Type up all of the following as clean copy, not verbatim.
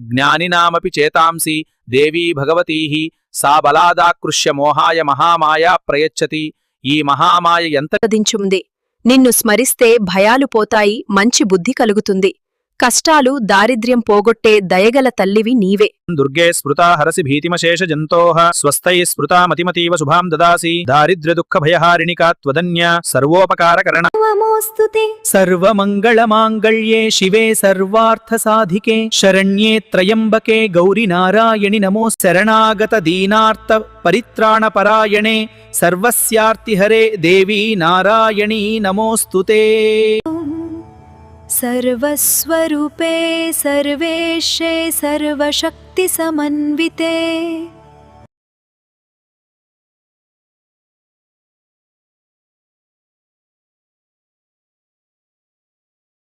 జ్ఞానినామపి చేతాంసి దేవీ భగవతీః సా బలాదాకృష్య మోహాయ మహామాయా ప్రయచ్చతి. ఈ మహామాయ ఎంత దించుంది. నిన్ను స్మరిస్తే భయాలు పోతాయి, మంచి బుద్ధి కలుగుతుంది. కష్టాలు దారిద్ర్యం పోగొట్టే దయగల తల్లివి నీవే. దుర్గే స్మృతా హరసి భీతిమశేష జంతోః స్వస్థై స్మృతా మతిమతీవ శుభాం దదాసి. దారిద్ర్య దుఃఖ భయహారిణికా త్వదన్య సర్వోపకారకరణ. నమోస్తుతే సర్వమంగళమాంగళ్యే శివే సర్వార్థ సాధికే శరణ్యే త్రయంబకే గౌరి నారాయణి నమో. శరణాగత దీనార్త పరిత్రాణ పరాయణే సర్వస్యార్తిహరే దేవీ నారాయణీ నమోస్తుతే. सर्वस्वरूपे सर्वेशे सर्वशक्तिसमन्विते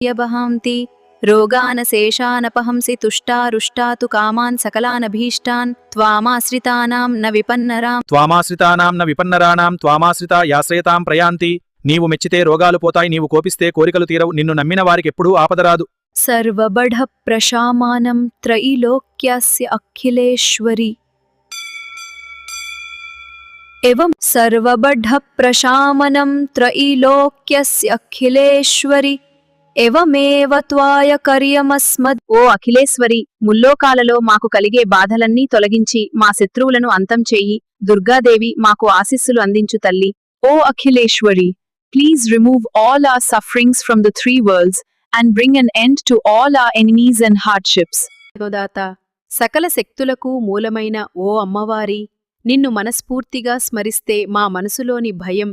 यबहांति रोगानशेषानपहंसि तुष्टारुष्टातु कामान् सकलानभीष्टान् त्वामाश्रितानां न विपन्नराम्. త్వామాశ్రితానాం న విపన్నరాణాం త్వామాశ్రితా యాశ్రయతాం ప్రయాంతి. నీవు మెచ్చితే రోగాలు పోతాయి, నీవు కోపిస్తే కోరికలు తీరవు, నిన్ను నమ్మిన వారికెప్పుడూ ఆపదరాదు. सर्वबढ प्रशामानं त्रैलोक्यस्य अखिलेश्वरी एवं सर्वबढ प्रशामनं त्रैलोक्यस्य अखिलेश्वरी एवमेव त्वाय कर्यमस्मद्. ఓ అఖిలేశ్వరి, ముల్లోకాలలో మాకు కలిగే బాధలన్నీ తొలగించి మా శత్రువులను అంతం చెయ్యి. దుర్గాదేవి, మాకు ఆశీస్సులు అందించు తల్లి. ఓ Akhileswari, please remove all our sufferings from the three worlds and bring an end to all our enemies and hardships. దాత, సకల శక్తులకు మూలమైన ఓ అమ్మవారి, నిన్ను మనస్ఫూర్తిగా స్మరిస్తే మా మనసులోని భయం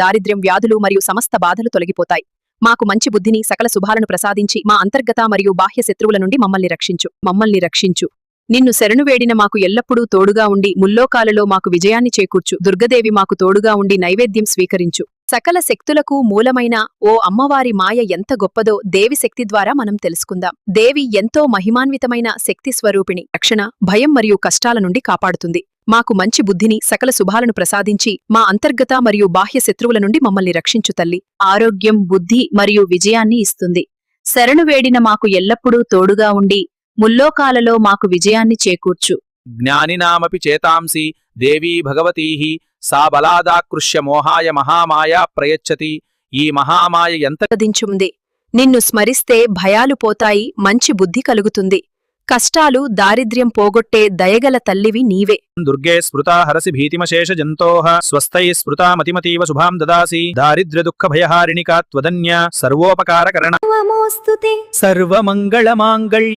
దారిద్ర్యం వ్యాధులు మరియు సమస్త బాధలు తొలగిపోతాయి. మాకు మంచి బుద్ధిని సకల శుభాలను ప్రసాదించి మా అంతర్గత మరియు బాహ్య శత్రువుల నుండి మమ్మల్ని రక్షించు. నిన్ను శరణు వేడిన మాకు ఎల్లప్పుడూ తోడుగా ఉండి ముల్లోకాలలో మాకు విజయాన్ని చేకూర్చు. దుర్గదేవి, మాకు తోడుగా ఉండి నైవేద్యం స్వీకరించు. సకల శక్తులకు మూలమైన ఓ అమ్మవారి మాయ ఎంత గొప్పదో దేవి శక్తి ద్వారా మనం తెలుసుకుందాం. దేవి ఎంతో మహిమాన్వితమైన శక్తి స్వరూపిణి. రక్షణ, భయం మరియు కష్టాల నుండి కాపాడుతుంది. మాకు మంచి బుద్ధిని సకల శుభాలను ప్రసాదించి మా అంతర్గత మరియు బాహ్య శత్రువుల నుండి మమ్మల్ని రక్షించు తల్లి. ఆరోగ్యం, బుద్ధి మరియు విజయాన్ని ఇస్తుంది. శరణు వేడిన మాకు ఎల్లప్పుడూ తోడుగా ఉండి ముల్లోకాలలో మాకు విజయాన్ని చేకూర్చు. జ్ఞానినామపి చేతాంసి దేవీ భగవతీః సా బలాదాకృష్య మోహాయ మహామాయా ప్రయచ్చతి. ఈ మహామాయ ఎంత దించుంది. నిన్ను స్మరిస్తే భయాలు పోతాయి, మంచి బుద్ధి కలుగుతుంది. కష్టాలు దారిద్ర్యం పోగొట్టే దయగల తల్లివి నీవే. దుర్గే స్మృతా హరసి భీతిమశేష జంతోః స్వస్థై స్మృతా మతిమతీవ శుభాం దదాసి. దారిద్ర్య దుఃఖ భయహారిణికా త్వదన్య సర్వోపకారకరణ. నమోస్తుతే సర్వమంగళమాంగళ్య